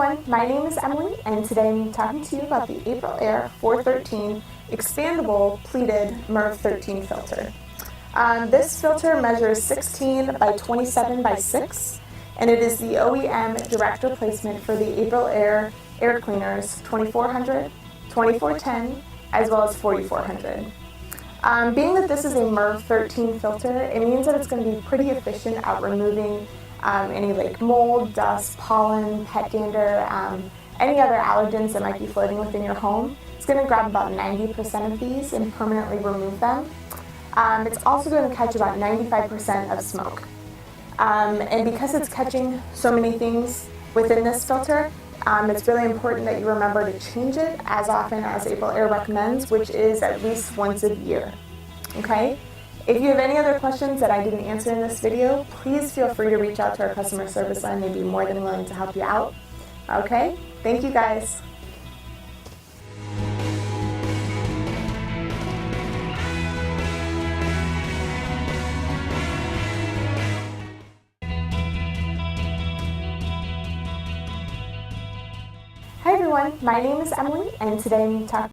everyone, my name is Emily, and today I'm talking to you about the Aprilaire 413 expandable pleated MERV 13 filter. This filter measures 16 by 27 by 6, and it is the OEM direct replacement for the Aprilaire air cleaners 2400, 2410, as well as 4400. Being that this is a MERV 13 filter, it means that it's going to be pretty efficient at removing any like mold, dust, pollen, pet dander, any other allergens that might be floating within your home. It's going to grab about 90% of these and permanently remove them. It's also going to catch about 95% of smoke. And because it's catching so many things within this filter, it's really important that you remember to change it as often as Aprilaire recommends, which is at least once a year. Okay? If you have any other questions that I didn't answer in this video, please feel free to reach out to our customer service line. They'd be more than willing to help you out. Okay? Thank you guys. Hi everyone, my name is Emily, and today I'm talking